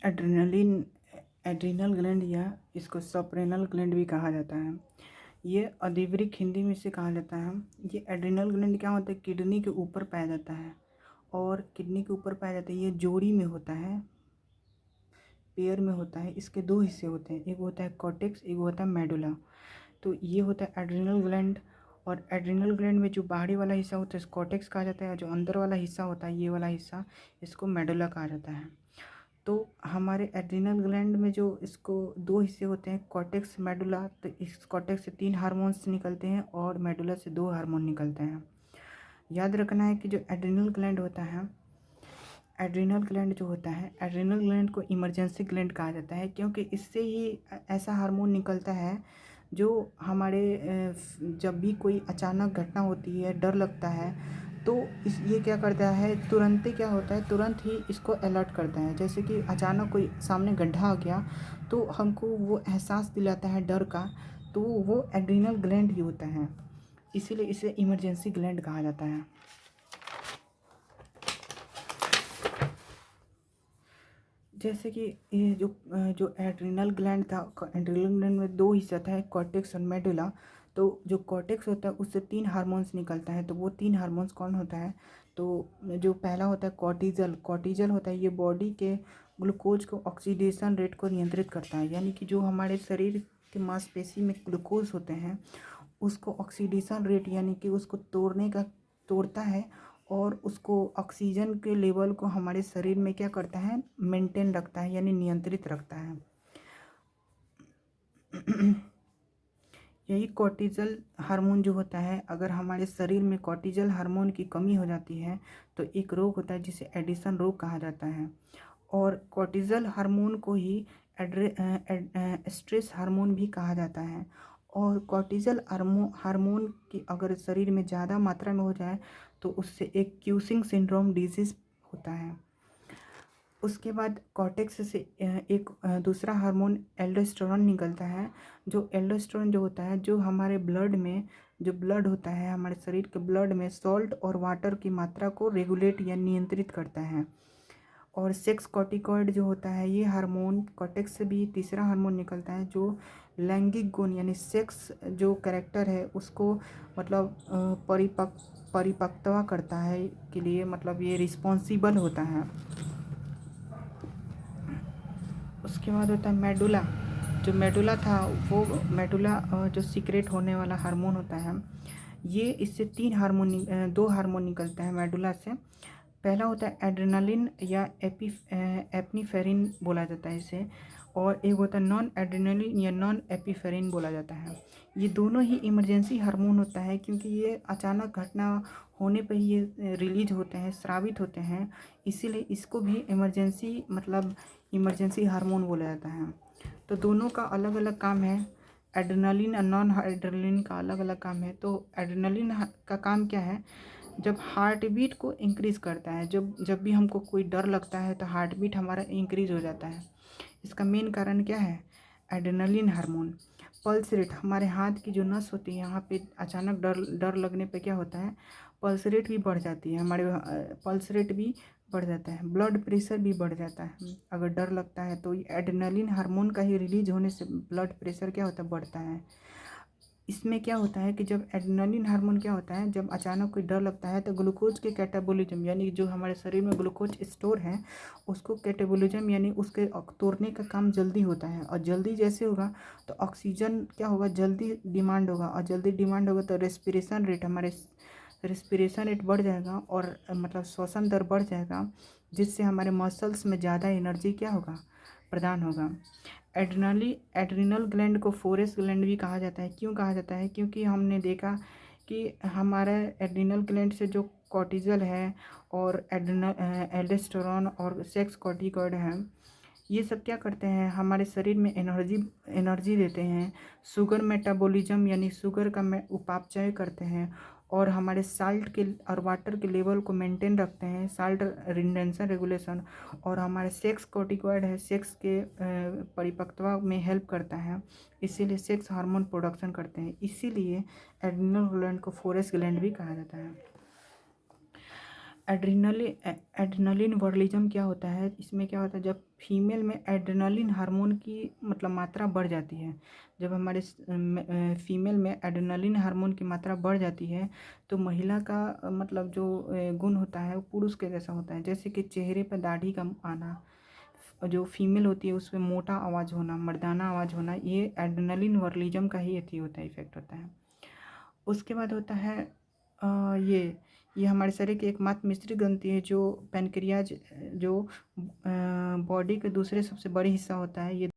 Adrenaline adrenal gland या इसको सप्रेनल gland भी कहा जाता है। ये आधिकारिक हिंदी में इसे कहा जाता है। ये एड्रिनल ग्लैंड क्या होता है, किडनी के ऊपर पाया जाता है। और किडनी के ऊपर पाया जाता है, ये जोड़ी में होता है, पेयर में होता है। इसके दो हिस्से होते हैं, एक होता है कॉर्टेक्स, एक होता है मेडुला। तो ये होता है एड्रिनल ग्लैंड। और एड्रिनल ग्लैंड में जो बाहरी वाला हिस्सा होता है कॉर्टेक्स कहा जाता है, जो अंदर वाला हिस्सा होता है ये वाला हिस्सा इसको मेडुला कहा जाता है। तो हमारे एड्रिनल ग्लैंड में जो इसको दो हिस्से होते हैं, कॉर्टेक्स मेडुला। तो इस कॉर्टेक्स से 3 हार्मोन्स निकलते हैं और मेडुला से 2 हार्मोन निकलते हैं। याद रखना है कि जो एड्रिनल ग्लैंड होता है, एड्रिनल ग्लैंड जो होता है, एड्रिनल ग्लैंड को इमरजेंसी ग्लैंड कहा जाता है, क्योंकि इससे ही ऐसा हार्मोन निकलता है जो हमारे जब भी कोई अचानक घटना होती है, डर लगता है, तो ये क्या करता है, तुरंत ही क्या होता है, तुरंत ही इसको अलर्ट करता है। जैसे कि अचानक कोई सामने गड्ढा आ गया तो हमको वो एहसास दिलाता है डर का, तो वो एड्रिनल ग्लैंड ही होता है। इसीलिए इसे इमरजेंसी ग्लैंड कहा जाता है। जैसे कि ये जो एड्रिनल ग्लैंड था, एड्रिनल ग्लैंड में दो हिस्सा था, कॉर्टेक्स और मेडुला। तो जो कॉर्टेक्स होता है उससे 3 हार्मोन्स निकलता है। तो वो 3 हार्मोन्स कौन होता है, तो जो पहला होता है कॉर्टिजल। कॉर्टिजल होता है, ये बॉडी के ग्लूकोज को ऑक्सीडेशन रेट को नियंत्रित करता है। यानी कि जो हमारे शरीर के मांसपेशी में ग्लूकोज होते हैं उसको ऑक्सीडेशन रेट यानी कि उसको तोड़ता है, और उसको ऑक्सीजन के लेवल को हमारे शरीर में क्या करता है, मेंटेन रखता है, यानी नियंत्रित रखता है। यही कॉर्टिजल हार्मोन जो होता है, अगर हमारे शरीर में कॉर्टिजल हार्मोन की कमी हो जाती है तो एक रोग होता है जिसे एडिशन रोग कहा जाता है। और कॉर्टिजल हार्मोन को ही स्ट्रेस हार्मोन भी कहा जाता है। और कॉर्टिजल हार्मोन की अगर शरीर में ज़्यादा मात्रा में हो जाए तो उससे एक क्यूसिंग सिंड्रोम डिजीज़ होता है। उसके बाद कॉर्टेक्स से एक दूसरा हार्मोन एल्डोस्टेरोन निकलता है। जो एल्डोस्टेरोन जो होता है, जो हमारे ब्लड में जो ब्लड होता है, हमारे शरीर के ब्लड में सॉल्ट और वाटर की मात्रा को रेगुलेट या नियंत्रित करता है। और सेक्स कॉर्टिकॉइड जो होता है, ये हार्मोन कॉर्टेक्स से भी तीसरा हार्मोन निकलता है, जो लैंगिक गुण यानी सेक्स जो कैरेक्टर है उसको मतलब परिपक्वता करता है के लिए, मतलब ये रिस्पॉन्सिबल होता है। उसके बाद होता है मेडुला। जो मेडुला था वो मेडुला जो सीक्रेट होने वाला हार्मोन होता है, ये इससे 2 हार्मोन निकलता है मेडुला से। पहला होता है एड्रेनालिन या एपिनेफ्रिन बोला जाता है इसे, और एक होता है नॉन एड्रेनालिन या नॉन एपिनेफ्रिन बोला जाता है। ये दोनों ही इमरजेंसी हार्मोन होता है, क्योंकि ये अचानक घटना होने पर ही ये रिलीज होते हैं, स्रावित होते हैं। इसीलिए इसको भी इमरजेंसी हार्मोन बोला जाता है। तो दोनों का अलग अलग काम है। एड्रेनालिन और नॉन एड्रेनालिन का अलग अलग काम है। तो एड्रेनालिन का काम क्या है, जब हार्ट बीट को इंक्रीज़ करता है। जब भी हमको कोई डर लगता है तो हार्ट बीट हमारा इंक्रीज़ हो जाता है। इसका मेन कारण क्या है, एड्रेनालिन हार्मोन। पल्स रेट, हमारे हाथ की जो नस होती है यहाँ पे अचानक डर लगने पे क्या होता है, पल्स रेट भी बढ़ जाती है, हमारे पल्स रेट भी बढ़ जाता है, ब्लड प्रेशर भी बढ़ जाता है अगर डर लगता है। तो एड्रेनालिन हार्मोन का ही रिलीज होने से ब्लड प्रेशर क्या होता है, बढ़ता है। इसमें क्या होता है कि जब एड्रेनालिन हार्मोन क्या होता है, जब अचानक कोई डर लगता है तो ग्लूकोज के कैटाबोलिज्म यानी जो हमारे शरीर में ग्लूकोज स्टोर है उसको कैटाबोलिज्म यानी उसके तोड़ने का काम जल्दी होता है। और जल्दी जैसे होगा तो ऑक्सीजन क्या होगा, जल्दी डिमांड होगा, और जल्दी डिमांड होगा तो रेस्पिरेशन रेट बढ़ जाएगा, और मतलब श्वसन दर बढ़ जाएगा, जिससे हमारे मसल्स में ज़्यादा एनर्जी क्या होगा, प्रदान होगा। एड्रिनल ग्लैंड को फोरेस ग्लैंड भी कहा जाता है। क्यों कहा जाता है, क्योंकि हमने देखा कि हमारा एड्रिनल ग्लैंड से जो कॉर्टिजल है और एल्डोस्टेरोन और सेक्स कॉर्टिकॉइड है, ये सब क्या करते हैं, हमारे शरीर में एनर्जी देते हैं, शुगर मेटाबॉलिज्म यानी शुगर का उपापचय करते हैं, और हमारे साल्ट के और वाटर के लेवल को मेंटेन रखते हैं, साल्ट रिटेंशन रेगुलेशन। और हमारे सेक्स कॉर्टिकॉइड है, सेक्स के परिपक्वता में हेल्प करता है, इसीलिए सेक्स हार्मोन प्रोडक्शन करते हैं। इसीलिए एड्रिनल ग्लैंड को फोरेस ग्लैंड भी कहा जाता है। एड्रेनलिन वर्लिज्म क्या होता है, इसमें क्या होता है, जब फीमेल में एड्रेनलिन हार्मोन की मतलब मात्रा बढ़ जाती है, जब हमारे फीमेल में एड्रेनलिन हार्मोन की मात्रा बढ़ जाती है तो महिला का मतलब जो गुण होता है वो पुरुष के जैसा होता है, जैसे कि चेहरे पर दाढ़ी का आना, जो फीमेल होती है उसमें मोटा आवाज़ होना, मर्दाना आवाज़ होना, ये एड्रेनलिन वर्लिज्म का ही अथी होता है, इफेक्ट होता है। उसके बाद होता है ये हमारे शरीर की एकमात्र मिश्रित ग्रंथि है जो पैनक्रियाज जो बॉडी के दूसरे सबसे बड़ी हिस्सा होता है, ये